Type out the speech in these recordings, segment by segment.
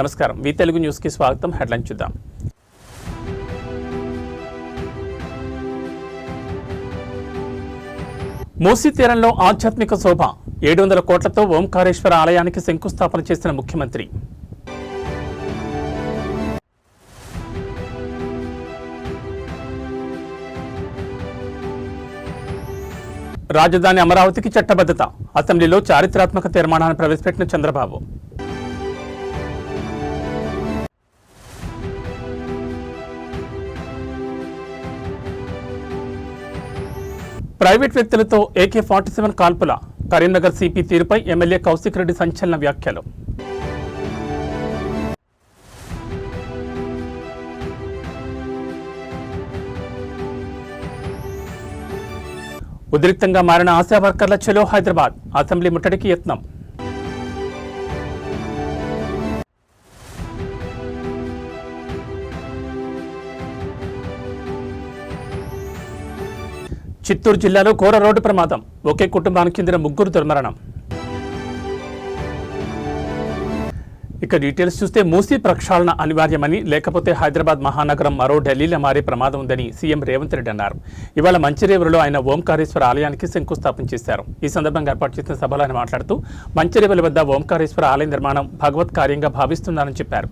నమస్కారం, వి తెలుగు న్యూస్ కి స్వాగతం. హెడ్లైన్ చూద్దాం. మూసీ తీరంలో ఆధ్యాత్మిక శోభ 700 కోట్లతో ఓంకారేశ్వర ఆలయానికి శంకుస్థాపన చేసిన ముఖ్యమంత్రి. రాజధాని అమరావతికి చట్టబద్ధత, అసెంబ్లీలో చారిత్రాత్మక తీర్మానాన్ని ప్రవేశపెట్టిన చంద్రబాబు. ప్రైవేట్ వ్యక్తులతో AK-47 కాల్పుల, కరీంనగర్ సిపి తీరుపై ఎమ్మెల్యే కౌశిక్ రెడ్డి సంచలన వ్యాఖ్యలు. ఉద్రిక్తంగా మారిన ఆశా వర్కర్ల చెలో హైదరాబాద్, అసెంబ్లీ ముట్టడికి యత్నం. చిత్తూరు జిల్లాలో ఘోర రోడ్డు ప్రమాదం, ఒకే కుటుంబానికి చెందిన 3 దుర్మరణం. ఇక డీటెయిల్స్ చూస్తే మూసీ ప్రక్షాళన అనివార్యమని, లేకపోతే హైదరాబాద్ మహానగరం మరో ఢిల్లీలో మారే ప్రమాదం ఉందని సీఎం రేవంత్ రెడ్డి అన్నారు. ఇవాళ మంచిరేవులలో ఆయన ఓంకారేశ్వర ఆలయానికి శంకుస్థాపన చేశారు. ఈ సందర్భంగా ఏర్పాటు చేసిన సభలో ఆయన మాట్లాడుతూ మంచిరేవుల వద్ద ఓంకారేశ్వర ఆలయ నిర్మాణం భగవత్ కార్యంగా భావిస్తున్నారని చెప్పారు.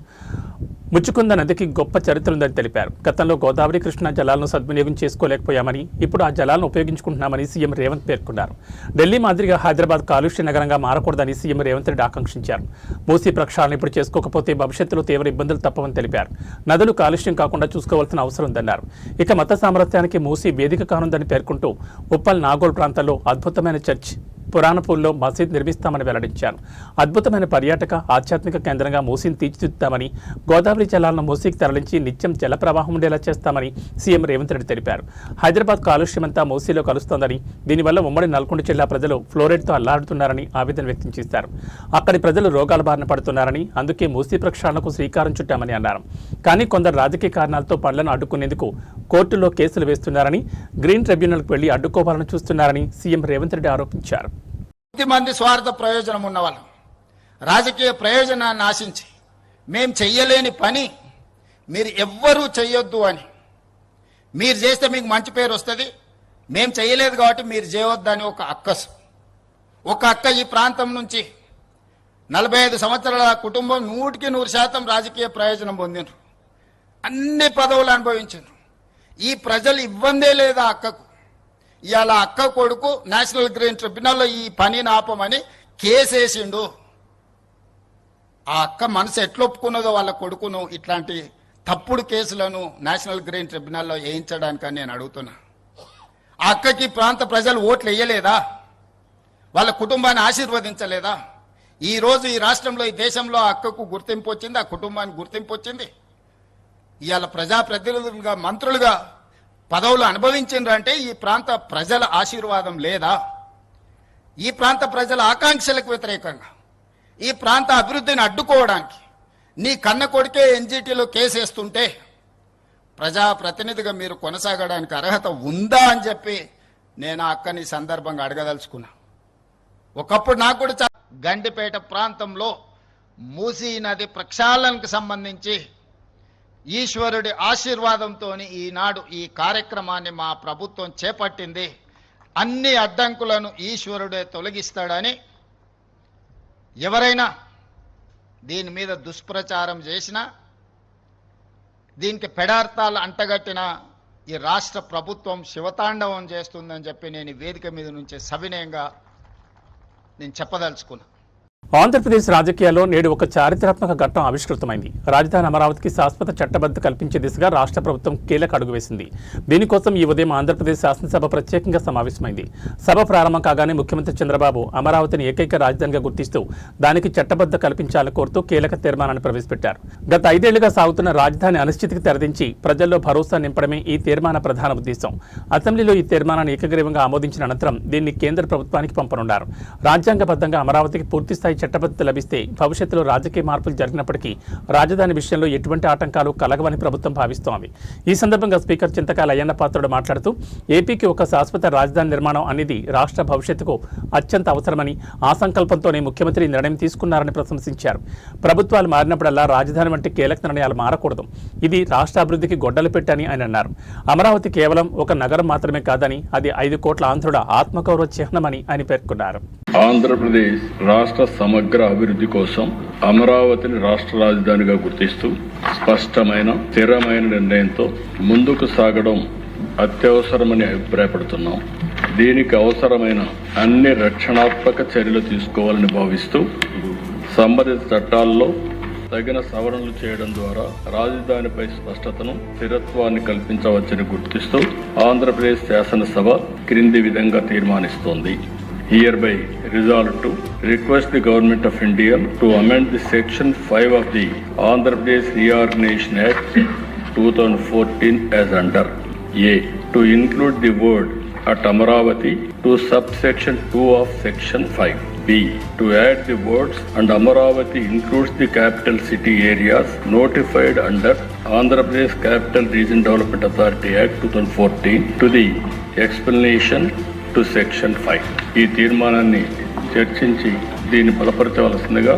ముచ్చుకుంద నదికి గొప్ప చరిత్ర ఉందని తెలిపారు. గతంలో గోదావరి కృష్ణా జలాలను సద్వినియోగం చేసుకోలేకపోయామని, ఇప్పుడు ఆ జలాలను ఉపయోగించుకుంటున్నామని సీఎం రేవంత్ పేర్కొన్నారు. ఢిల్లీ మాదిరిగా హైదరాబాద్ కాలుష్య నగరంగా మారకూడదని సీఎం రేవంత్ రెడ్డి ఆకాంక్షించారు. మూసీ ప్రక్షాళన ఇప్పుడు చేసుకోకపోతే భవిష్యత్తులో తీవ్ర ఇబ్బందులు తప్పవని తెలిపారు. నదులు కాలుష్యం కాకుండా చూసుకోవాల్సిన అవసరం ఉందన్నారు. ఇక మత సామరస్యానికి మూసీ వేదిక కానుందని పేర్కొంటూ ఉప్పల్ నాగోల్ ప్రాంతాల్లో అద్భుతమైన చర్చ్, పురాణపూల్లో మసీద్ నిర్మిస్తామని వెల్లడించారు. అద్భుతమైన పర్యాటక ఆధ్యాత్మిక కేంద్రంగా మూసీని తీర్చిదిద్దామని, గోదావరి జలాలను మూసీకి తరలించి నిత్యం జల ప్రవాహం ఉండేలా చేస్తామని సీఎం రేవంత్ రెడ్డి తెలిపారు. హైదరాబాద్ కాలుష్యమంతా మూసీలో కలుస్తోందని, దీనివల్ల ఉమ్మడి నల్గొండ జిల్లా ప్రజలు ఫ్లోరైడ్తో అల్లాడుతున్నారని ఆవేదన వ్యక్తం చేశారు. అక్కడి ప్రజలు రోగాల బారిన పడుతున్నారని, అందుకే మూసీ ప్రక్షాళనకు శ్రీకారం చుట్టామని అన్నారు. కానీ కొందరు రాజకీయ కారణాలతో పనులను అడ్డుకునేందుకు కోర్టులో కేసులు వేస్తున్నారని, గ్రీన్ ట్రిబ్యునల్కు వెళ్లి అడ్డుకోవాలని చూస్తున్నారని సీఎం రేవంత్ రెడ్డి ఆరోపించారు. కొద్దిమంది స్వార్థ ప్రయోజనం ఉన్నవాళ్ళు రాజకీయ ప్రయోజనాన్ని ఆశించి మేం చెయ్యలేని పని మీరు ఎవ్వరూ చెయ్యొద్దు అని, మీరు చేస్తే మీకు మంచి పేరు వస్తుంది, మేం చెయ్యలేదు కాబట్టి మీరు చేయవద్దని ఒక అక్క ఈ ప్రాంతం నుంచి 45 సంవత్సరాల కుటుంబం 100% రాజకీయ ప్రయోజనం పొందినారు, అన్ని పదవులు అనుభవించారు. ఈ ప్రజలు ఇవ్వందే లేదా అక్కకు. ఇవాళ అక్క కొడుకు నేషనల్ గ్రీన్ ట్రిబ్యునల్లో ఈ పనిని ఆపమని కేసేసిండు. ఆ అక్క మనసు ఎట్లొప్పుకున్నదో వాళ్ళ కొడుకును ఇట్లాంటి తప్పుడు కేసులను నేషనల్ గ్రీన్ ట్రిబ్యునల్లో వేయించడానికని నేను అడుగుతున్నా. ఆ అక్కకి ప్రాంత ప్రజలు ఓట్లు వేయలేదా? వాళ్ళ కుటుంబాన్ని ఆశీర్వదించలేదా? ఈ రోజు ఈ రాష్ట్రంలో, ఈ దేశంలో ఆ అక్కకు గుర్తింపు వచ్చింది, ఆ కుటుంబానికి గుర్తింపు వచ్చింది. ఇవాళ ప్రజాప్రతినిధులుగా, మంత్రులుగా పదవులు అనుభవించిండ్రంటే ఈ ప్రాంత ప్రజల ఆశీర్వాదం లేదా? ఈ ప్రాంత ప్రజల ఆకాంక్షలకు వ్యతిరేకంగా, ఈ ప్రాంత అభివృద్ధిని అడ్డుకోవడానికి నీ కన్న కొడుకే NGTలో కేసేస్తుంటే ప్రజాప్రతినిధిగా మీరు కొనసాగడానికి అర్హత ఉందా అని చెప్పి నేను ఆ అక్కని సందర్భంగా అడగదలుచుకున్నా. ఒకప్పుడు నాకు కూడా గండిపేట ప్రాంతంలో మూసీ నది ప్రక్షాళనకు సంబంధించి ఈశ్వరుడి ఆశీర్వాదంతో ఈనాడు ఈ కార్యక్రమాన్ని మా ప్రభుత్వం చేపట్టింది. అన్ని అడ్డంకులను ఈశ్వరుడే తొలగిస్తాడని ఎవరైనా దీని మీద దుష్ప్రచారం చేసినా, దీనికి పెడార్థాలు అంటగట్టిన ఈ రాష్ట్ర ప్రభుత్వం శివతాండవం చేస్తుందని చెప్పి నేను ఈ వేదిక మీద నుంచి సవినయంగా నేను చెప్పదలుచుకున్నా. ఆంధ్రప్రదేశ్ రాజకీయాల్లో నేడు ఒక చారిత్రాత్మక ఘట్టం ఆవిష్కృతమైంది. రాజధాని అమరావతికి శాశ్వత చట్టబద్ధ కల్పించే దిశగా రాష్ట్ర ప్రభుత్వం కీలక అడుగు వేసింది. దీనికోసం ఈ ఉదయం ఆంధ్రప్రదేశ్ శాసనసభ ప్రత్యేకంగా సమావేశమైంది. సభ ప్రారంభం కాగానే ముఖ్యమంత్రి చంద్రబాబు అమరావతిని ఏకైక రాజధానిగా గుర్తిస్తూ దానికి చట్టబద్ధ కల్పించాలని కోరుతూ కీలక తీర్మానాన్ని ప్రవేశపెట్టారు. గత 5 ఏళ్లుగా సాగుతున్న రాజధాని అనిశ్చితికి తెరదించి ప్రజల్లో భరోసా నింపడమే ఈ తీర్మాన ప్రధాన ఉద్దేశం. అసెంబ్లీలో ఈ తీర్మానాన్ని ఏకగ్రీవంగా ఆమోదించిన అనంతరం దీన్ని కేంద్ర ప్రభుత్వానికి పంపనున్నారు. రాజ్యాంగబద్ధంగా అమరావతికి పూర్తిస్థాయి చట్టబద్ధత లభిస్తే భవిష్యత్తులో రాజకీయ మార్పులు జరిగినప్పటికీ రాజధాని విషయంలో ఎటువంటి ఆటంకాలు కలగవని ప్రభుత్వం భావిస్తోంది. ఈ సందర్భంగా స్పీకర్ చింతకాయల అయ్యన్న పాత్రుడు మాట్లాడుతూ ఏపీకి ఒక శాశ్వత రాజధాని నిర్మాణం అనేది రాష్ట్ర భవిష్యత్తుకు అత్యంత అవసరమని, ఆ సంకల్పంతోనే ముఖ్యమంత్రి నిర్ణయం తీసుకున్నారని ప్రశంసించారు. ప్రభుత్వాలు మారినప్పుడల్లా రాజధాని వంటి కీలక నిర్ణయాలు మారకూడదు. ఇది రాష్ట్ర అభివృద్ధికి గొడ్డలు పెట్టని ఆయన అన్నారు. అమరావతి కేవలం ఒక నగరం మాత్రమే కాదని, అది 5 కోట్ల ఆంధ్రుల ఆత్మగౌరవ చిహ్నమని ఆయన పేర్కొన్నారు. ఆంధ్రప్రదేశ్ రాష్ట్ర సమగ్ర అభివృద్ధి కోసం అమరావతిని రాష్ట్ర రాజధానిగా గుర్తిస్తూ స్పష్టమైన స్థిరమైన నిర్ణయంతో ముందుకు సాగడం అత్యవసరమని అభిప్రాయపడుతున్నాం. దీనికి అవసరమైన అన్ని రక్షణాత్మక చర్యలు తీసుకోవాలని భావిస్తూ సంబంధిత చట్టాల్లో తగిన సవరణలు చేయడం ద్వారా రాజధానిపై స్పష్టతను, స్థిరత్వాన్ని కల్పించవచ్చని గుర్తిస్తూ ఆంధ్రప్రదేశ్ శాసనసభ క్రింది విధంగా తీర్మానిస్తోంది. Hereby resolved to request the Government of India to amend the Section 5 of the Andhra Pradesh Reorganization Act 2014 as under A. To include the word at Amaravati to subsection 2 of Section 5. B. To add the words and Amaravati includes the capital city areas notified under Andhra Pradesh Capital Region Development Authority Act 2014 to the explanation to section 5. ఈ తీర్మానాన్ని చర్చించి దీన్ని బలపరచవలసిందిగా,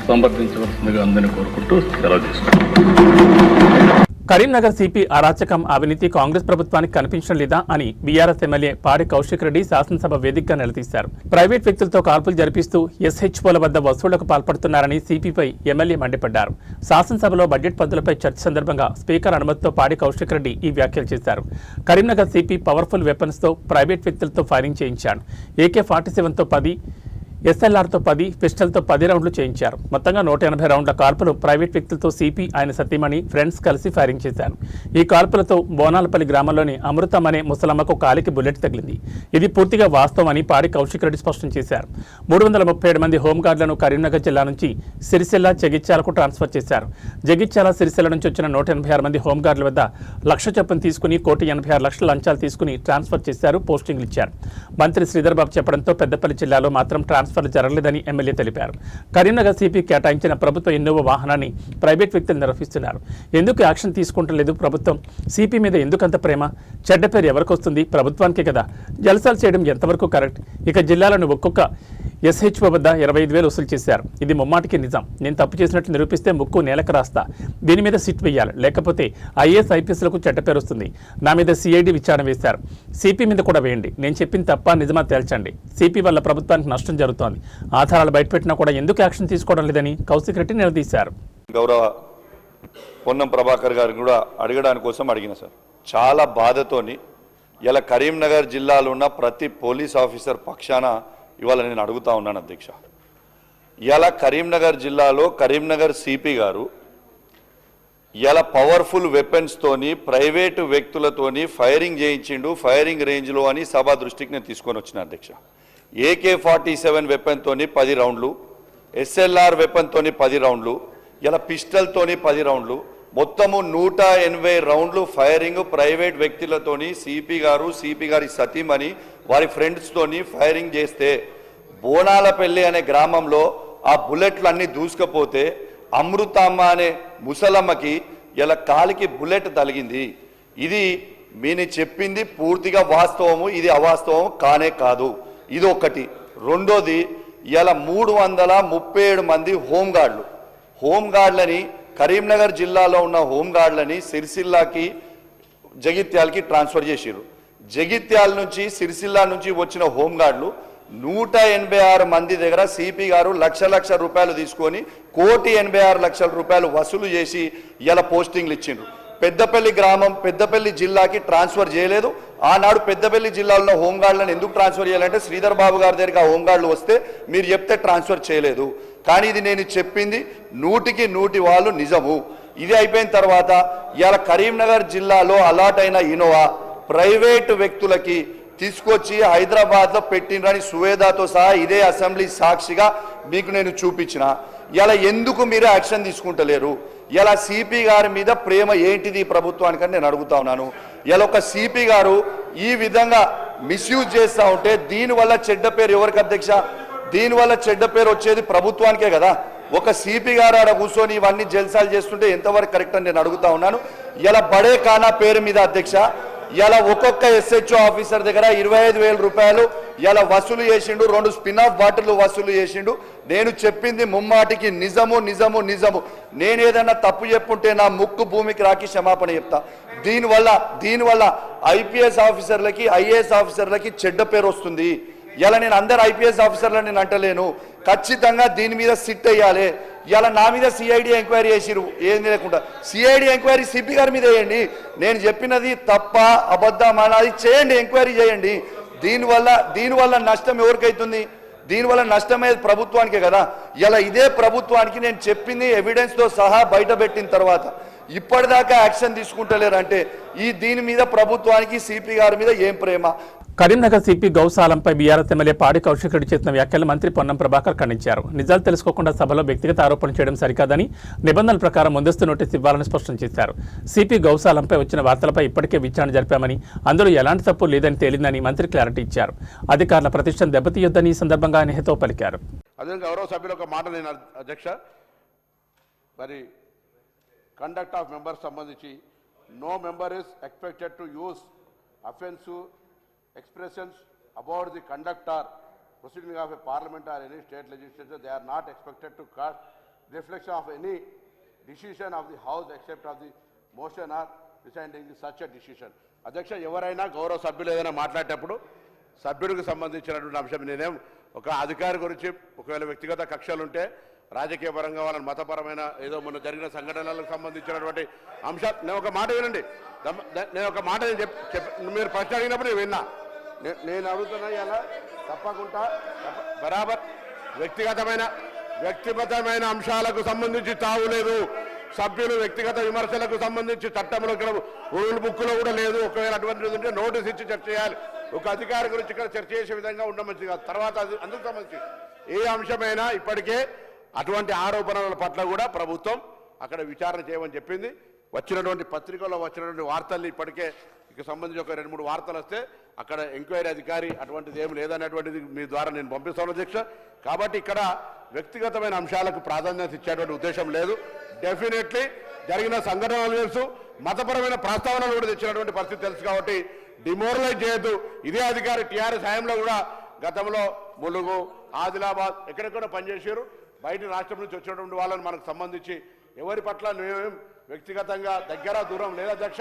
సమర్థించవలసిందిగా అందరినీ కోరుకుంటూ సెలవు తీసుకుంటున్నాను. Karimnagar CP అరాచకం, అవినీతి కాంగ్రెస్ ప్రభుత్వానికి కనిపించడం లేదా అని బీఆర్ఎస్ ఎమ్మెల్యే పాడి కౌశిక్ రెడ్డి శాసనసభ వేదికగా నిలదీశారు. ప్రైవేట్ వ్యక్తులతో కాల్పులు జరిపిస్తూ ఎస్హెచ్ఓల వద్ద వసూళ్లకు పాల్పడుతున్నారని సిపిపై ఎమ్మెల్యే మండిపడ్డారు. శాసనసభలో బడ్జెట్ పద్ధతులపై చర్చ సందర్భంగా స్పీకర్ అనుమతితో పాడి కౌశిక్ రెడ్డి ఈ వ్యాఖ్యలు చేశారు. కరీంనగర్ సిపి పవర్ఫుల్ వెపన్స్తో ప్రైవేట్ వ్యక్తులతో ఫైరింగ్ చేయించాడు. AK-47తో 10, SLRతో 10, పిస్టల్తో 10 రౌండ్లు చేయించారు. మొత్తంగా 180 రౌండ్ల కాల్పులు ప్రైవేట్ వ్యక్తులతో సిపి, ఆయన సతీమణి, ఫ్రెండ్స్ కలిసి ఫైరింగ్ చేశారు. ఈ కాల్పులతో బోనాలపల్లి గ్రామంలోని అమృతం అనే ముసలమ్మకు కాలికి బుల్లెట్ తగిలింది. ఇది పూర్తిగా వాస్తవం అని పాడి కౌశిక్ రెడ్డి స్పష్టం చేశారు. 337 మంది హోంగార్డులను కరీంనగర్ జిల్లా నుంచి సిరిసిల్ల, జగిత్యాలకు ట్రాన్స్ఫర్ చేశారు. జగిత్యాల, సిరిసిల్ల నుంచి వచ్చిన 186 మంది హోంగార్డుల వద్ద 1,00,000 చొప్పున తీసుకుని 1,86,00,000 లంచాలు తీసుకుని ట్రాన్స్ఫర్ చేశారు, పోస్టింగ్లు ఇచ్చారు. మంత్రి శ్రీధర్ బాబు చెప్పడంతో పెద్దపల్లి జిల్లాలో మాత్రం ట్రాన్స్ఫర్ జరగలేదని ఎమ్మెల్యే తెలిపారు. కరీంనగర్ సిపి కేటాయించిన ప్రభుత్వ ఇన్నోవా వాహనాన్ని ప్రైవేట్ వ్యక్తులు నిర్వహిస్తున్నారు. ఎందుకు యాక్షన్ తీసుకుంటలేదు ప్రభుత్వం? సిపి మీద ఎందుకంత ప్రేమ? చెడ్డ పేరు ఎవరికి వస్తుంది? ప్రభుత్వానికే కదా. జల్సాలు చేయడం ఎంతవరకు కరెక్ట్? ఇక జిల్లాలను ఒక్కొక్క ఎస్హెచ్ఓ వద్ద 25,000 వసూలు చేశారు. ఇది ముమ్మాటికి నిజం. నేను తప్పు చేసినట్టు నిరూపిస్తే ముక్కు నేలకు రాస్తా. దీని మీద సిట్ వేయాలి, లేకపోతే IAS IPSలకు చెడ్డ పేరు వస్తుంది. నా మీద CID విచారణ వేశారు. సిపి మీద కూడా వేయండి. నేను చెప్పింది తప్ప నిజమా తేల్చండి. సిపి వల్ల ప్రభుత్వానికి నష్టం జరుగుతోంది. ఆధారాలు బయటపెట్టినా కూడా ఎందుకు యాక్షన్ తీసుకోవడం లేదని కౌశిక్ రెడ్డి నిలదీశారు. గౌరవ పొన్నం ప్రభాకర్ గారిని కూడా అడగడానికి కోసం అడిగిన సార్, చాలా బాధతోని ఇలా కరీంనగర్ జిల్లాలో ఉన్న ప్రతి పోలీస్ ఆఫీసర్ పక్షాన ఇవాళ నేను అడుగుతా ఉన్నాను అధ్యక్ష. ఇలా కరీంనగర్ జిల్లాలో కరీంనగర్ సిపి గారు ఇలా పవర్ఫుల్ వెపన్స్తోని ప్రైవేటు వ్యక్తులతోని ఫైరింగ్ చేయించిండు, ఫైరింగ్ రేంజ్లో అని సభ దృష్టికి నేను తీసుకొని వచ్చిన అధ్యక్ష. AK-47 వెపన్తోని 10 రౌండ్లు, SLR వెపన్తోని 10 రౌండ్లు, ఇలా పిస్టల్తోని 10 రౌండ్లు, మొత్తము 180 రౌండ్లు ఫైరింగ్ ప్రైవేట్ వ్యక్తులతోని సిపి గారు, సిపి గారి సతీమణి, వారి ఫ్రెండ్స్తోని ఫైరింగ్ చేస్తే బోనాలపల్లి అనే గ్రామంలో ఆ బుల్లెట్లు అన్నీ దూసుకపోతే అమృతమ్మ అనే ముసలమ్మకి ఇలా కాలికి బుల్లెట్ తగిలింది. ఇది మీరు చెప్పింది పూర్తిగా వాస్తవము, ఇది అవాస్తవం కానే కాదు. ఇది ఒకటి. రెండోది, ఇలా 337 మంది హోంగార్డులని కరీంనగర్ జిల్లాలో ఉన్న హోంగార్డులని సిరిసిల్లాకి, జగిత్యాలకి ట్రాన్స్ఫర్ చేసిర్రు. జగిత్యాల నుంచి, సిరిసిల్ల నుంచి వచ్చిన హోంగార్డులు 186 మంది దగ్గర సిపి గారు లక్ష రూపాయలు తీసుకొని 1,86,00,000 రూపాయలు వసూలు చేసి ఇలా పోస్టింగ్లు ఇచ్చిండ్రు. పెద్దపల్లి గ్రామం, పెద్దపల్లి జిల్లాకి ట్రాన్స్ఫర్ చేయలేదు. ఆనాడు పెద్దపల్లి జిల్లాలో హోంగార్డులను ఎందుకు ట్రాన్స్ఫర్ చేయాలంటే శ్రీధర్ బాబు గారి దగ్గరికి ఆ హోంగార్డులు వస్తే మీరు చెప్తే ట్రాన్స్ఫర్ చేయలేదు. కానీ ఇది నేను చెప్పింది 100కి 100 వాళ్ళు నిజము. ఇది అయిపోయిన తర్వాత ఇలా కరీంనగర్ జిల్లాలో అలాట్ అయిన ఇనోవా ప్రైవేటు వ్యక్తులకి తీసుకొచ్చి హైదరాబాద్లో పెట్టినని సువేదాతో సహా ఇదే అసెంబ్లీ సాక్షిగా మీకు నేను చూపించిన. ఇలా ఎందుకు మీరు యాక్షన్ తీసుకుంటలేరు? ఇలా సిపి గారి మీద ప్రేమ ఏంటిది ప్రభుత్వానికని నేను అడుగుతా ఉన్నాను. ఇలా ఒక సిపి గారు ఈ విధంగా మిస్యూజ్ చేస్తూ ఉంటే దీనివల్ల చెడ్డ పేరు ఎవరికి అధ్యక్ష? దీనివల్ల చెడ్డ పేరు వచ్చేది ప్రభుత్వానికే కదా. ఒక సిపి గారు ఆడ కూర్చొని ఇవన్నీ జల్సాలు చేస్తుంటే ఎంతవరకు కరెక్ట్ అని నేను అడుగుతా ఉన్నాను. ఇలా బడే ఖానా పేరు మీద అధ్యక్ష ఇలా ఒక్కొక్క SHO ఆఫీసర్ దగ్గర 25,000 రూపాయలు ఇలా వసూలు చేసిండు, 2 స్పిన్ ఆఫ్ బాటిల్ వసూలు చేసిండు. నేను చెప్పింది ముమ్మాటికి నిజము నిజము నిజము. నేను ఏదైనా తప్పు చెప్పుంటే నా ముక్కు భూమికి రాకి క్షమాపణ చెప్తా. దీనివల్ల IPS ఆఫీసర్లకి IAS ఆఫీసర్లకి చెడ్డ పేరు వస్తుంది. ఇలా నేను అందరు IPS ఆఫీసర్లను నేను అంటలేను, ఖచ్చితంగా దీని మీద సిట్ అయ్యాలి. ఇలా నా మీద CID ఎంక్వైరీ చేసిరు, ఏం లేకుండా CID ఎంక్వైరీ సిపి గారి మీద వేయండి. నేను చెప్పినది తప్ప అబద్ధం అది చేయండి, ఎంక్వైరీ చేయండి. దీనివల్ల నష్టం ఎవరికైతుంది? దీనివల్ల నష్టమయ్యేది ప్రభుత్వానికే కదా. ఇలా ఇదే ప్రభుత్వానికి నేను చెప్పింది ఎవిడెన్స్తో సహా బయట పెట్టిన తర్వాత ఇప్పటిదాకా యాక్షన్ తీసుకుంటలేరంటే దీని మీద ప్రభుత్వానికి సిపి గారి మీద ఏం ప్రేమ? కరీంనగర్ సిపి గౌసాలంపై బీఆర్ఎస్ ఎమ్మెల్యే పాడి కౌశిక్ రెడ్డి చేసిన వ్యాఖ్యలు మంత్రి పొన్నం ప్రభాకర్ ఖండించారు. నిజాలు తెలుసుకోకుండా సభలో వ్యక్తిగత ఆరోపణలు చేయడం సరికాదని, నిబంధనల ప్రకారం ముందస్తు నోటీసు ఇవ్వాలని స్పష్టం చేశారు. సిపి గౌసాలంపై వచ్చిన వార్తలపై ఇప్పటికే విచారణ జరిపామని, అందులో ఎలాంటి తప్పు లేదని తేలిందని మంత్రి క్లారిటీ ఇచ్చారు. అధికారుల ప్రతిష్టను దెబ్బతీయొద్దని ఈ సందర్భంగా ఆయన హితవు పలికారు. అదే గౌరవ సభ్యులు ఒక మాట నేను అధ్యక్ష, మరి కండక్ట్ ఆఫ్ మెంబర్స్ సంబంధించి no member is expected to use offensive expressions about the conduct or proceeding of a parliament or any state legislature. They are not expected to cast reflection of any decision of the house except of the motion or deciding such a decision. అధ్యక్ష, ఎవరైనా గౌరవ సభ్యులు ఏదైనా మాట్లాడేటప్పుడు సభ్యుడికి సంబంధించినటువంటి అంశం, నేనేం ఒక అధికారి గురించి ఒకవేళ వ్యక్తిగత కక్షలు ఉంటే రాజకీయ పరంగా వాళ్ళని మతపరమైన ఏదో మొన్న జరిగిన సంఘటనలకు సంబంధించినటువంటి అంశాలు, నేను ఒక మాట వినండి, నేను ఒక మాట మీరు ప్రశ్న అడిగినప్పుడు నేను విన్నా, నేను అడుగుతున్నా ఇలా తప్పకుండా బరాబర్ వ్యక్తిగతమైన అంశాలకు సంబంధించి తావులేదు. సభ్యులు వ్యక్తిగత విమర్శలకు సంబంధించి చట్టంలో రూల్ బుక్లో కూడా లేదు. ఒకవేళ అటువంటిది ఉంటే నోటీస్ ఇచ్చి చర్చ చేయాలి. ఒక అధికారి గురించి ఇక్కడ చర్చ చేసే విధంగా ఉండమంచి కాదు. తర్వాత అందుకు సంబంధించి ఏ అంశమైనా ఇప్పటికే అటువంటి ఆరోపణల పట్ల కూడా ప్రభుత్వం అక్కడ విచారణ చేయమని చెప్పింది. వచ్చినటువంటి పత్రికల్లో వచ్చినటువంటి వార్తల్ని ఇప్పటికే ఇక సంబంధించి ఒక 2-3 వార్తలు వస్తే అక్కడ ఎంక్వైరీ అధికారి అటువంటిది ఏమి లేదనేటువంటిది మీ ద్వారా నేను పంపిస్తాను అధ్యక్ష. కాబట్టి ఇక్కడ వ్యక్తిగతమైన అంశాలకు ప్రాధాన్యత ఇచ్చేటువంటి ఉద్దేశం లేదు. డెఫినెట్లీ జరిగిన సంఘటనలు తెలుసు, మతపరమైన ప్రస్తావనలు కూడా తెచ్చినటువంటి పరిస్థితి తెలుసు. కాబట్టి డిమోరలైజ్ చేయొద్దు. ఇదే అధికారి TRS హయాంలో కూడా గతంలో ములుగు, ఆదిలాబాద్ ఎక్కడెక్కడ పనిచేశారు. బయట రాష్ట్రం నుంచి వచ్చినటువంటి వాళ్ళని మనకు సంబంధించి ఎవరి పట్ల మేము వ్యక్తిగతంగా దగ్గర దూరం లేదు అధ్యక్ష.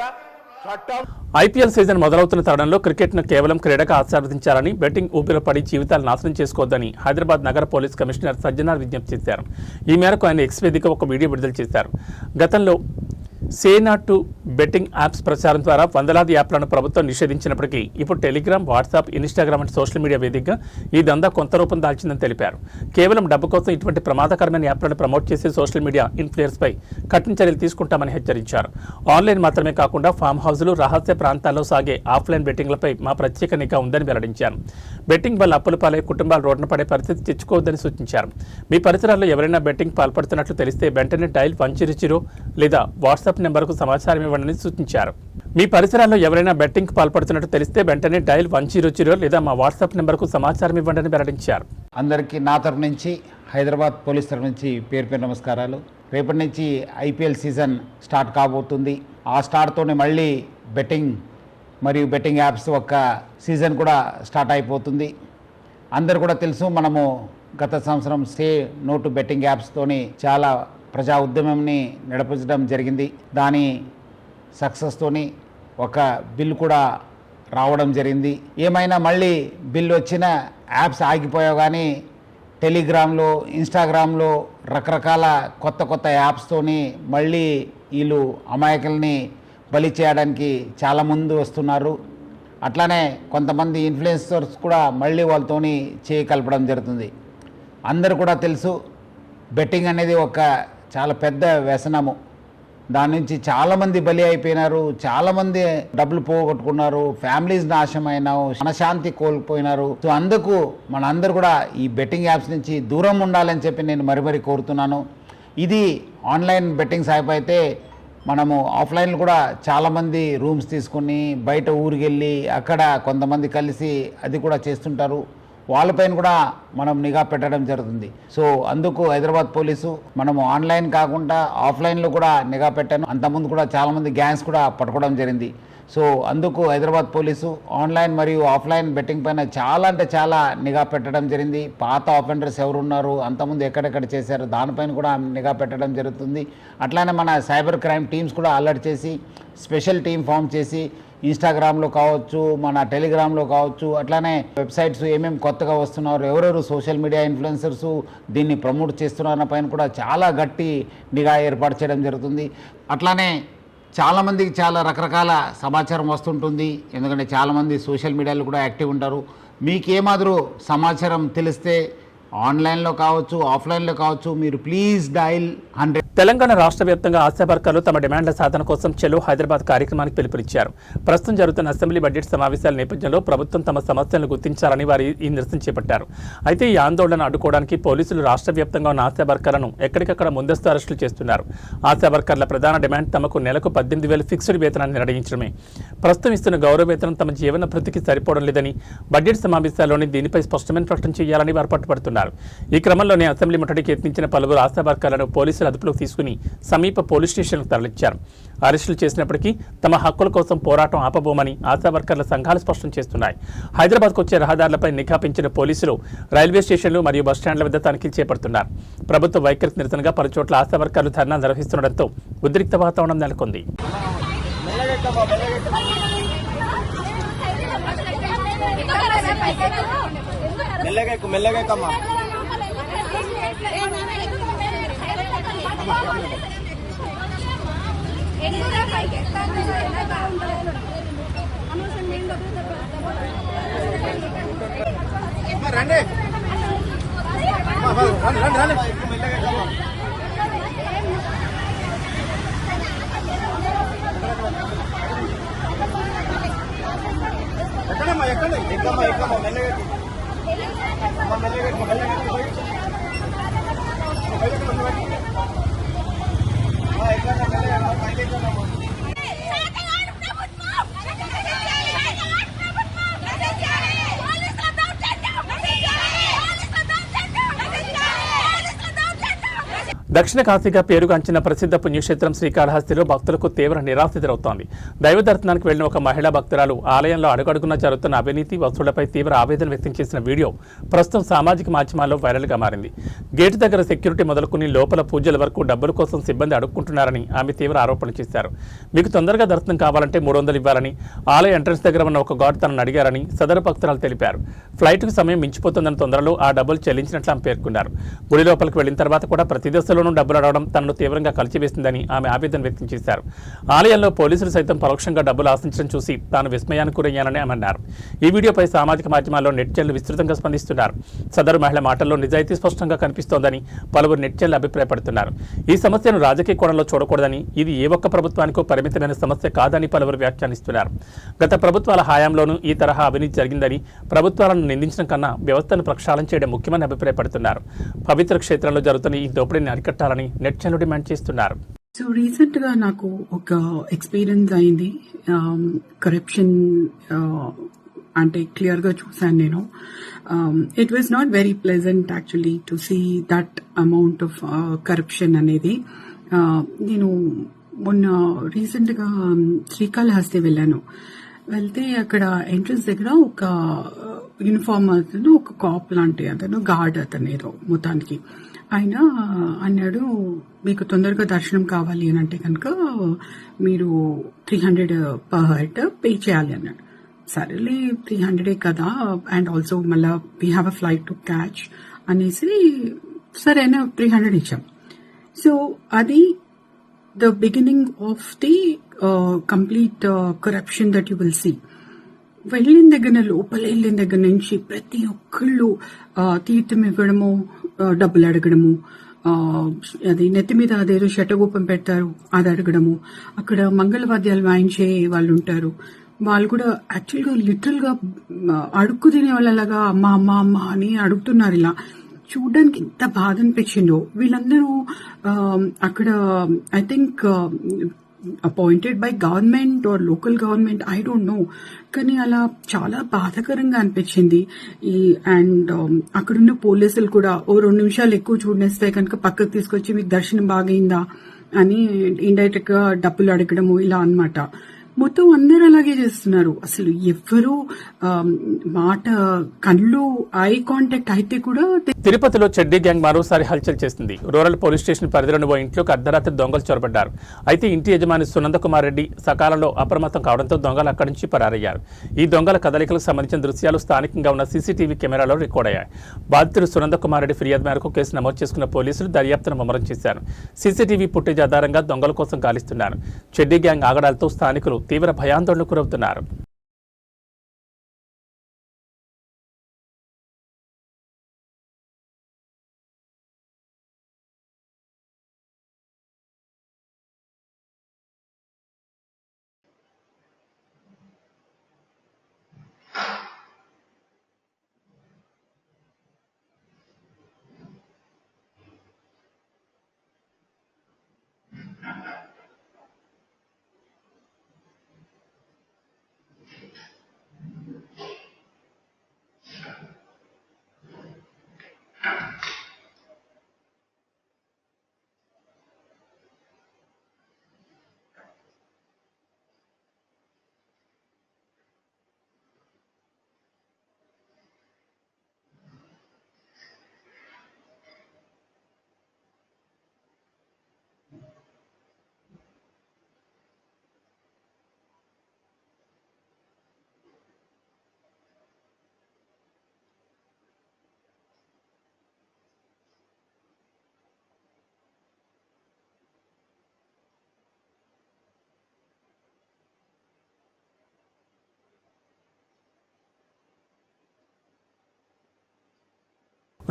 చట్టం IPL సీజన్ మొదలవుతున్న తరుణంలో క్రికెట్ను కేవలం క్రీడగా ఆస్వాదించాలని, బెట్టింగ్ ఊపిలో పడి జీవితాలు నాశనం చేసుకోవద్దని హైదరాబాద్ నగర పోలీస్ కమిషనర్ సజ్జనార్ విజ్ఞప్తి చేశారు. ఈ మేరకు ఆయన ఎక్స్ వేదిక ఒక వీడియో విడుదల చేశారు. గతంలో సే నాట్ టు బెట్టింగ్ యాప్స్ ప్రచారం ద్వారా వందలాది యాప్లను ప్రభుత్వం నిషేధించినప్పటికీ ఇప్పుడు టెలిగ్రామ్, వాట్సాప్, ఇన్స్టాగ్రామ్ వంటి సోషల్ మీడియా వేదికగా ఈ దందా కొంత రూపం దాల్చిందని తెలిపారు. కేవలం డబ్బు కోసం ఇటువంటి ప్రమాదకరమైన యాప్లను ప్రమోట్ చేసే సోషల్ మీడియా ఇన్ఫ్లుయెన్స్పై కఠిన చర్యలు తీసుకుంటామని హెచ్చరించారు. ఆన్లైన్ మాత్రమే కాకుండా ఫామ్ హౌజులు, రహస్య ప్రాంతాల్లో సాగే ఆఫ్లైన్ బెట్టింగ్లపై మా ప్రత్యేక నిఘా ఉందని వెల్లడించారు. బెట్టింగ్ వల్ల అప్పుల పాలై కుటుంబాలు రోడ్డున పడే పరిస్థితి తెచ్చుకోవద్దని సూచించారు. మీ పరిసరాల్లో ఎవరైనా బెట్టింగ్ పాల్పడుతున్నట్లు తెలిస్తే వెంటనే డైల్ 100 లేదా వాట్సాప్ నెంబర్కు సమాచారం ఇవ్వండి సూచించారు. మీ పరిసరాల్లో ఎవరైనా బెట్టింగ్ పాల్పడుతున్నట్టు తెలిస్తే వెంటనే డైల్ 100 లేదా మా వాట్సాప్ నెంబర్కు సమాచారం ఇవ్వండి వెల్లడించారు. అందరికీ నా తరఫు నుంచి, హైదరాబాద్ పోలీస్ తరఫు నుంచి పేరు నమస్కారాలు. రేపటి నుంచి IPL సీజన్ స్టార్ట్ కాబోతుంది. ఆ స్టార్ట్తోనే మళ్ళీ బెట్టింగ్ మరియు బెట్టింగ్ యాప్స్ ఒక సీజన్ కూడా స్టార్ట్ అయిపోతుంది. అందరు కూడా తెలుసు, మనము గత సంవత్సరం సే నో టు బెట్టింగ్ యాప్స్తోని చాలా ప్రజా ఉద్యమంని నడిపించడం జరిగింది. దాని సక్సెస్తోని ఒక బిల్ కూడా రావడం జరిగింది. ఏమైనా మళ్ళీ బిల్ వచ్చిన యాప్స్ ఆగిపోయావు, కానీ టెలిగ్రామ్లో, ఇన్స్టాగ్రామ్లో రకరకాల కొత్త యాప్స్తోని మళ్ళీ వీళ్ళు అమాయకుల్ని బలి చేయడానికి చాలా ముందు వస్తున్నారు. అట్లానే కొంతమంది ఇన్ఫ్లుయెన్సర్స్ కూడా మళ్ళీ వాళ్ళతోని చేయి కలపడం జరుగుతుంది. అందరూ కూడా తెలుసు, బెట్టింగ్ అనేది ఒక చాలా పెద్ద వ్యసనము. దాని నుంచి చాలామంది బలి అయిపోయినారు, చాలామంది డబ్బులు పోగొట్టుకున్నారు, ఫ్యామిలీస్ నాశనమైనారు, మనశాంతి కోల్పోయినారు. సో అందుకు మనందరూ కూడా ఈ బెట్టింగ్ యాప్స్ నుంచి దూరం ఉండాలని చెప్పి నేను మరీ కోరుతున్నాను. ఇది ఆన్లైన్ బెట్టింగ్ యాప్ అయితే మనము ఆఫ్లైన్లో కూడా చాలామంది రూమ్స్ తీసుకొని బయట ఊరికి వెళ్ళి అక్కడ కొంతమంది కలిసి అది కూడా చేస్తుంటారు. వాళ్ళపైన కూడా మనం నిఘా పెట్టడం జరుగుతుంది. సో అందుకు హైదరాబాద్ పోలీసు మనము ఆన్లైన్ కాకుండా ఆఫ్లైన్లో కూడా నిఘా పెట్టాను. అంతకుముందు కూడా చాలామంది గ్యాంగ్స్ కూడా పట్టుకోవడం జరిగింది. సో అందుకు హైదరాబాద్ పోలీసు ఆన్లైన్ మరియు ఆఫ్లైన్ బెట్టింగ్ పైన చాలా అంటే చాలా నిఘా పెట్టడం జరిగింది. పాత ఆఫెండర్స్ ఎవరున్నారు, అంతకుముందు ఎక్కడెక్కడ చేశారు, దానిపైన కూడా నిఘా పెట్టడం జరుగుతుంది. అట్లానే మన సైబర్ క్రైమ్ టీమ్స్ కూడా అలర్ట్ చేసి స్పెషల్ టీం ఫామ్ చేసి ఇన్స్టాగ్రామ్లో కావచ్చు, మన టెలిగ్రామ్లో కావచ్చు, అట్లానే వెబ్సైట్స్ ఏమేమి కొత్తగా వస్తున్నారు, ఎవరెవరు సోషల్ మీడియా ఇన్ఫ్లుయెన్సర్స్ దీన్ని ప్రమోట్ చేస్తున్న పైన కూడా చాలా గట్టి నిఘా ఏర్పాటు చేయడం జరుగుతుంది. అట్లానే చాలామందికి చాలా రకరకాల సమాచారం వస్తుంటుంది. ఎందుకంటే చాలామంది సోషల్ మీడియాలో కూడా యాక్టివ్ ఉంటారు. మీకేమాదిరూ సమాచారం తెలిస్తే ఆన్లైన్లో కావచ్చు, ఆఫ్లైన్లో కావచ్చు, మీరు ప్లీజ్ డయల్ 100. తెలంగాణ రాష్ట్ర వ్యాప్తంగా ఆశా వర్కర్లు తమ డిమాండ్ల సాధన కోసం చెలో హైదరాబాద్ కార్యక్రమానికి పిలుపునిచ్చారు. ప్రస్తుతం జరుగుతున్న అసెంబ్లీ బడ్జెట్ సమావేశాల నేపథ్యంలో ప్రభుత్వం తమ సమస్యలను గుర్తించాలని వారు ఈ నిరసన చేపట్టారు. అయితే ఈ ఆందోళన అడ్డుకోవడానికి పోలీసులు రాష్ట్ర వ్యాప్తంగా ఉన్న ఆశా వర్కర్లను ఎక్కడికక్కడ ముందస్తు అరెస్టులు చేస్తున్నారు. ఆశా వర్కర్ల ప్రధాన డిమాండ్ తమకు నెలకు 18,000 ఫిక్స్డ్ వేతనాన్ని నిర్ణయించడమే. ప్రస్తుతం ఇస్తున్న గౌరవ వేతనం తమ జీవన భృతికి సరిపోవడం లేదని బడ్జెట్ సమావేశాల్లోని దీనిపై స్పష్టమైన ప్రకటన చేయాలని వారు పట్టుబడుతున్నారు. ఈ క్రమంలోనే అసెంబ్లీ ముట్టడికి యత్నించిన పలువురు ఆశా వర్కర్లను పోలీసులు అదుపులోకి తీసుకుని సమీప పోలీస్ స్టేషన్కు తరలించారు. అరెస్టులు చేసినప్పటికీ తమ హక్కుల కోసం పోరాటం ఆపబోమని ఆశా వర్కర్ల సంఘాలు స్పష్టం చేస్తున్నాయి. హైదరాబాద్కు వచ్చే రహదారులపై నిఘా పెంచిన పోలీసులు రైల్వే స్టేషన్లు మరియు బస్టాండ్ల వద్ద తనిఖీలు చేపడుతున్నారు. ప్రభుత్వ వైఖరికి నిరసనగా పలుచోట్ల ఆశా వర్కర్లు ధర్నా నిర్వహిస్తుండటంతో ఉద్రిక్త వాతావరణం నెలకొంది. దక్షిణ కాశీగా పేరుగాంచిన ప్రసిద్ధ పుణ్యక్షేత్రం శ్రీకాళహస్తిలో భక్తులకు తీవ్ర నిరాశ ఎదురవుతోంది. దైవ దర్శనానికి వెళ్లిన ఒక మహిళా భక్తురాలు ఆలయంలో అడుగడుగునా జరుగుతున్న అవినీతి వసూళ్లపై తీవ్ర ఆవేదన వ్యక్తం చేసిన వీడియో ప్రస్తుతం సామాజిక మాధ్యమాల్లో వైరల్గా మారింది. గేటు దగ్గర సెక్యూరిటీ మొదలుకుని లోపల పూజల వరకు డబ్బుల కోసం సిబ్బంది అడుక్కుంటున్నారని ఆమె తీవ్ర ఆరోపణలు చేశారు. మీకు తొందరగా దర్శనం కావాలంటే 300 ఇవ్వాలని ఆలయ ఎంట్రన్స్ దగ్గర ఉన్న ఒక గార్డ్ తనను అడిగారని సదరు భక్తురాలు తెలిపారు. ఫ్లైట్కు సమయం మించిపోతుందన్న తొందరలో ఆ డబ్బులు చెల్లించినట్లు ఆమె పేర్కొన్నారు. గుడి లోపలికి వెళ్లిన తర్వాత కూడా ప్రతి దశలోనూ డబ్బులు అడగడం తనను తీవ్రంగా కలిచివేసిందని ఆమె ఆవేదన వ్యక్తం చేశారు. ఆలయంలో పోలీసులు సైతం పరోక్షంగా డబ్బులు ఆశించడం చూసి తాను విస్మయానికి గురయ్యానని ఆమె అన్నారు. ఈ వీడియోపై సామాజిక మాధ్యమాల్లో నెట్జన్లు విస్తృతంగా స్పందిస్తున్నారు. సదరు మహిళ మాటల్లో నిజాయితీ స్పష్టంగా కనిపిస్తోందని పలువురు నెట్జన్లు అభిప్రాయపడుతున్నారు. ఈ సమస్యను రాజకీయ కోణంలో చూడకూడదని, ఇది ఏ ఒక్క ప్రభుత్వానికో పరిమితమైన సమస్య కాదని పలువురు వ్యాఖ్యానిస్తున్నారు. గత ప్రభుత్వాల హయాంలోనూ ఈ తరహా అవినీతి జరిగిందని, ప్రభుత్వాలను నిందించడం కన్నా వ్యవస్థను ప్రక్షాళన చేయడం ముఖ్యమని అభిప్రాయపడుతున్నారు. పవిత్ర క్షేత్రంలో జరుగుతున్న ఈ దోపిడీని అరికట్టాలని నెట్జన్లు డిమాండ్ చేస్తున్నారు. సో రీసెంట్ గా నాకు ఒక ఎక్స్పీరియన్స్ అయింది. కరప్షన్ అంటే క్లియర్ గా చూసాను నేను. It was not very pleasant actually to see that amount of corruption అనేది. నేను మొన్న రీసెంట్ గా శ్రీకాళహస్తి వెళ్తే అక్కడ ఎంట్రన్స్ దగ్గర ఒక యూనిఫామ్ అతను, ఒక కాప్ లాంటి అతను, గార్డ్ అతను ఏదో మొత్తానికి ఆయన అన్నాడు, మీకు తొందరగా దర్శనం కావాలి అని అంటే కనుక మీరు 300 పర్ హెడ్ పే చేయాలి అన్నాడు. సరేలే 300 కదా, అండ్ ఆల్సో మళ్ళా we have a flight to catch అనేసి సరైన 300 ఇచ్చాం. సో అది the beginning of the complete corruption that you will see. వెళ్ళిన దగ్గర, లోపల వెళ్ళిన దగ్గర నుంచి ప్రతి ఒక్కళ్ళు తీర్థం ఇవ్వడము, డబ్బులు అడగడము, అది నెత్తి మీద అదేదో శటగోపం పెడతారు అది అడగడము, అక్కడ మంగళవాద్యాలు వాయించే వాళ్ళు ఉంటారు, వాళ్ళు కూడా యాక్చువల్గా లిటరల్ గా అడుక్కు తినే వాళ్ళలాగా అమ్మ అమ్మ అమ్మ అని అడుగుతున్నారు. ఇలా చూడడానికి ఎంత బాధ అనిపించిందో. వీళ్ళందరూ అక్కడ I think appointed by government are local government, I don't know. కానీ అలా చాలా బాధాకరంగా అనిపించింది. అండ్ అక్కడున్న పోలీసులు కూడా ఓ 2 నిమిషాలు ఎక్కువ చూడనేస్తే కనుక పక్కకు తీసుకొచ్చి మీకు దర్శనం బాగైందా అని ఇండైరెక్ట్ గా డబ్బులు అడగడము ఇలా అన్నమాట. మొత్తం అందరూ అలాగే చేస్తున్నారు. అసలు ఎవ్వరూ మాట, కళ్ళు, ఐ కాంటాక్ట్ అయితే కూడా. తిరుపతిలో చెడ్డీ గ్యాంగ్ మరోసారి హల్చల్ చేసింది. రూరల్ పోలీస్ స్టేషన్ పరిధిలోని ఓ ఇంట్లోకి అర్ధరాత్రి దొంగలు చొరబడ్డారు. అయితే ఇంటి యజమాని సునందకుమార్ రెడ్డి సకాలంలో అప్రమత్తం కావడంతో దొంగలు అక్కడి నుంచి పరారయ్యారు. ఈ దొంగల కదలికలకు సంబంధించిన దృశ్యాలు స్థానికంగా ఉన్న సీసీటీవీ కెమెరాలో రికార్డ్ అయ్యాయి. బాధితుడు సునందకుమార్ రెడ్డి ఫిర్యాదు మేరకు కేసు నమోదు చేసుకున్న పోలీసులు దర్యాప్తును ముమ్మరం చేశారు. సీసీటీవీ ఫుటేజ్ ఆధారంగా దొంగల కోసం గాలిస్తున్నారు. చెడ్డీ గ్యాంగ్ ఆగడాలతో స్థానికులు తీవ్ర భయాందోళనకు గురవుతున్నారు.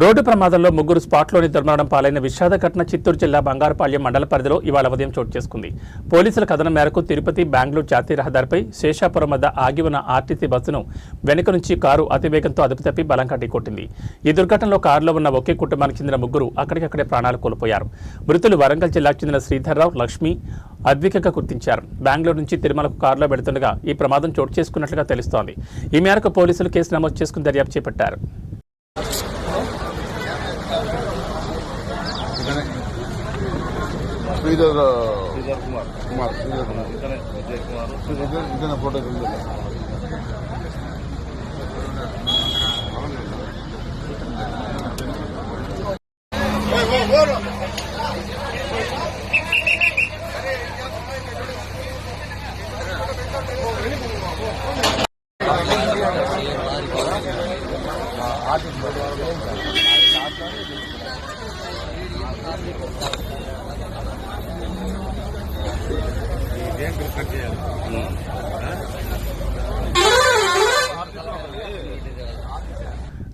రోడ్డు ప్రమాదంలో ముగ్గురు స్పాట్లోని దుర్మరణం పాలైన విషాద ఘటన చిత్తూరు జిల్లా బంగారుపాళ్యం మండల పరిధిలో ఇవాళ ఉదయం చోటు చేసుకుంది. పోలీసుల కథనం మేరకు తిరుపతి బెంగళూరు జాతీయ రహదారిపై శేషాపురం వద్ద ఆగి ఉన్న ఆర్టీసీ బస్సును వెనుక నుంచి కారు అతివేగంతో అదుపు తప్పి బలంగా ఢీకొట్టింది. ఈ దుర్ఘటనలో కారులో ఉన్న ఒకే కుటుంబానికి చెందిన ముగ్గురు అక్కడికక్కడే ప్రాణాలు కోల్పోయారు. మృతులు వరంగల్ జిల్లాకు చెందిన శ్రీధర్రావు, లక్ష్మి అద్వికంగా గుర్తించారు. బెంగళూరు నుంచి తిరుమలకు కారులో వెళుతుండగా ఈ ప్రమాదం చోటు చేసుకున్నట్లుగా తెలుస్తోంది. ఈ మేరకు పోలీసులు కేసు నమోదు చేసుకుని దర్యాప్తు చేపట్టారు. శ్రీధర్ కుమార్ ఫోటో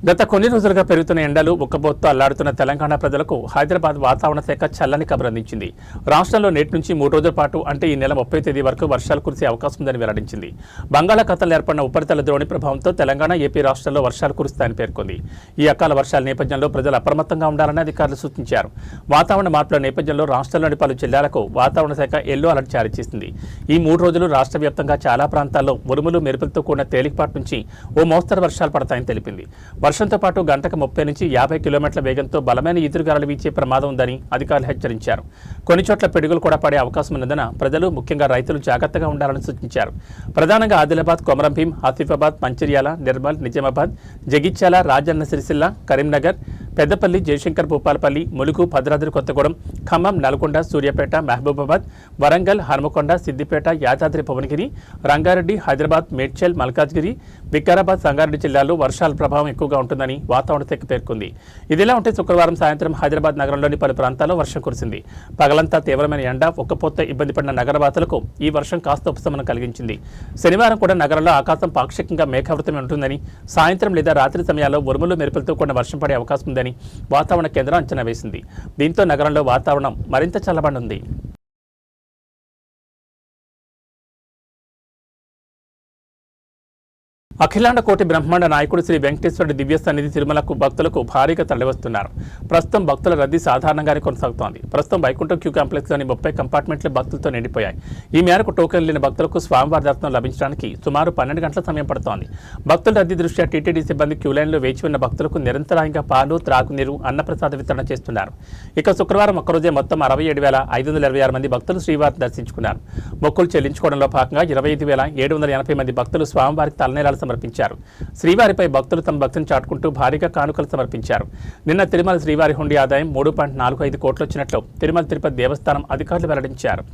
గత కొన్ని రోజులుగా పెరుగుతున్న ఎండలు ఉక్కబోత్తో అల్లాడుతున్న తెలంగాణ ప్రజలకు హైదరాబాద్ వాతావరణ శాఖ చల్లని కబురు అందించింది. రాష్ట్రంలో నేటి నుంచి 3 రోజుల పాటు అంటే ఈ నెల 30వ తేదీ వరకు వర్షాలు కురిసే అవకాశం ఉందని వెల్లడించింది. బంగాళాఖాతంలో ఏర్పడిన ఉపరితల ద్రోణి ప్రభావంతో తెలంగాణ, ఏపీ రాష్ట్రాల్లో వర్షాలు కురుస్తాయని పేర్కొంది. ఈ అకాల వర్షాల నేపథ్యంలో ప్రజలు అప్రమత్తంగా ఉండాలని అధికారులు సూచించారు. వాతావరణ మార్పుల నేపథ్యంలో రాష్ట్రంలోని పలు జిల్లాలకు వాతావరణ శాఖ ఎల్లో అలర్ట్ జారీ చేసింది. ఈ 3 రోజులు రాష్ట్ర వ్యాప్తంగా చాలా ప్రాంతాల్లో ఉరుములు, మెరుపులతో కూడిన తేలికపాటి నుంచి ఓ మోస్తరు వర్షాలు పడతాయని తెలిపింది. వర్షంతో పాటు గంటకు 30 నుంచి 50 కిలోమీటర్ల వేగంతో బలమైన ఈదురుగాలులు వీచే ప్రమాదం ఉందని అధికారులు హెచ్చరించారు. కొన్ని చోట్ల పిడుగులు కూడా పడే అవకాశం ఉన్నందున ప్రజలు, ముఖ్యంగా రైతులు జాగ్రత్తగా ఉండాలని సూచించారు. ప్రధానంగా ఆదిలాబాద్, కొమరంభీం, ఆసిఫాబాద్, మంచిర్యాల, నిర్మల్, నిజామాబాద్, జగిత్యాల, రాజన్న సిరిసిల్ల, కరీంనగర్, పెద్దపల్లి, జయశంకర్, భూపాలపల్లి, ములుగు, భద్రాద్రి కొత్తగూడెం, ఖమ్మం, నల్గొండ, సూర్యాపేట, మహబూబాబాద్, వరంగల్, హనుమకొండ, సిద్దిపేట, యాదాద్రి భువనగిరి, రంగారెడ్డి, హైదరాబాద్, మేడ్చల్, మల్కాజ్గిరి, వికారాబాద్, సంగారెడ్డి జిల్లాల్లో వర్షాల ప్రభావం ఎక్కువగా ఉంటుందని వాతావరణ శాఖ పేర్కొంది. ఇదిలా ఉంటే శుక్రవారం సాయంత్రం హైదరాబాద్ నగరంలోని పలు ప్రాంతాల్లో వర్షం కురిసింది. పగలంతా తీవ్రమైన ఎండ, ఉక్కపోత ఇబ్బంది పడిన నగరవాసులకు ఈ వర్షం కాస్త ఉపశమనం కలిగించింది. శనివారం కూడా నగరంలో ఆకాశం పాక్షికంగా మేఘావృతమై ఉంటుందని, సాయంత్రం లేదా రాత్రి సమయాల్లో ఉరుములు, మెరుపులతో కూడిన వర్షం పడే అవకాశం ఉందని వాతావరణ కేంద్రం అంచనా వేసింది. దీంతో నగరంలో వాతావరణం మరింత చల్లబడనుంది. అఖిలాండ కోటి బ్రహ్మాండ నాయకుడు శ్రీ వెంకటేశ్వరుడి దివ్య సన్నిధి తిరుమలకు భక్తులకు భారీగా తరలివస్తున్నారు. ప్రస్తుతం భక్తుల రద్దీ సాధారణంగానే కొనసాగుతోంది. ప్రస్తుతం వైకుంఠం క్యూ కాంప్లెక్స్లోని 30 కంపార్ట్మెంట్లు భక్తులతో నిండిపోయాయి. ఈ మేరకు టోకెన్ లేని భక్తులకు స్వామివారి దర్శనం లభించడానికి సుమారు 12 గంటల సమయం పడుతోంది. భక్తుల రద్దీ దృష్ట్యా టీటీడీ సిబ్బంది క్యూ లైన్లో వేచి ఉన్న భక్తులకు నిరంతరాయంగా పాలు, త్రాగునీరు, అన్నప్రసాద వితరణ చేస్తున్నారు. ఇక శుక్రవారం ఒక్కరోజే మొత్తం 67,526 మంది భక్తులు శ్రీవారిని దర్శించుకున్నారు. మొక్కులు చెల్లించుకోవడంలో భాగంగా 25,780 మంది భక్తులు స్వామివారికి తలనీలాలు సమర్పించారు. శ్రీవారిపై భక్తులు తమ భక్తిని చాటుకుంటూ భారీగా కానుకలు సమర్పించారు. నిన్న తిరుమల శ్రీవారి హుండీ ఆదాయం 3.45 కోట్లు వచ్చినట్లు తిరుమల తిరుపతి దేవస్థానం అధికారులు వెల్లడించారు.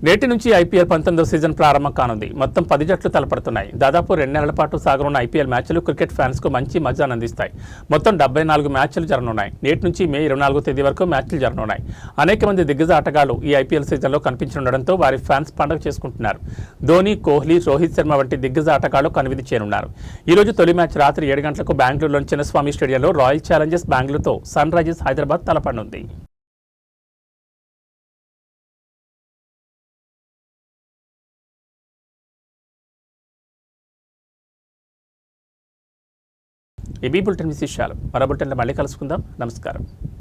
నేటి నుంచి ఐపీఎల్ 19వ సీజన్ ప్రారంభం కానుంది. మొత్తం 10 జట్లు తలపడుతున్నాయి. దాదాపు 2 నెలల పాటు సాగనున్న ఐపీఎల్ మ్యాచ్లు క్రికెట్ ఫ్యాన్స్కు మంచి మజాను అందిస్తాయి. మొత్తం 74 మ్యాచ్లు జరగనున్నాయి. నేటి నుంచి మే 24వ తేదీ వరకు మ్యాచ్లు జరగనున్నాయి. అనేక మంది దిగ్గజ ఆటగాళ్లు ఈ ఐపీఎల్ సీజన్లో కనిపించనుండడంతో వారి ఫ్యాన్స్ పండుగ చేసుకుంటున్నారు. ధోని, కోహ్లీ, రోహిత్ శర్మ వంటి దిగ్గజ ఆటగాళ్లు కనువిందు చేరున్నారు. ఈ రోజు తొలి మ్యాచ్ రాత్రి 7 గంటలకు బెంగళూరులోని చిన్నస్వామి స్టేడియంలో రాయల్ ఛాలెంజర్స్ బెంగళూరుతో సన్ రైజర్స్ హైదరాబాద్ తలపడనుంది. ఏబీ బులెటిన్ విశేషాలు. మరో బులెటిన్లో మళ్ళీ కలుసుకుందాం. నమస్కారం.